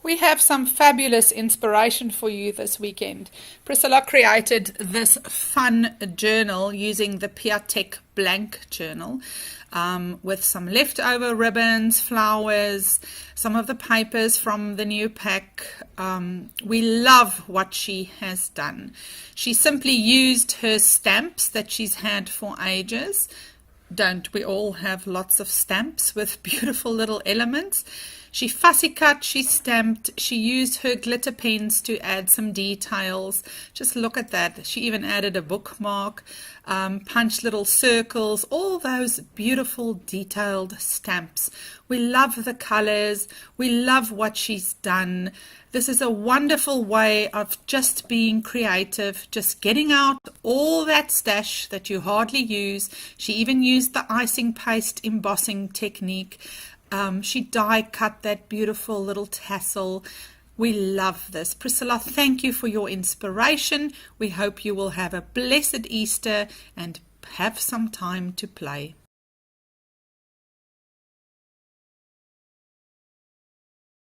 We have some fabulous inspiration for you this weekend. Priscilla created this fun journal using the Piatek blank journal with some leftover ribbons, flowers, some of the papers from the new pack. We love what she has done. She simply used her stamps that she's had for ages. Don't we all have lots of stamps with beautiful little elements? She fussy cut, she stamped, she used her glitter pens to add some details. Just look at that. She even added a bookmark, punched little circles, all those beautiful detailed stamps. We love the colors. We love what she's done. This is a wonderful way of just being creative, just getting out all that stash that you hardly use. She even used the icing paste embossing technique. She die cut that beautiful little tassel. We love this. Priscilla, thank you for your inspiration. We hope you will have a blessed Easter and have some time to play.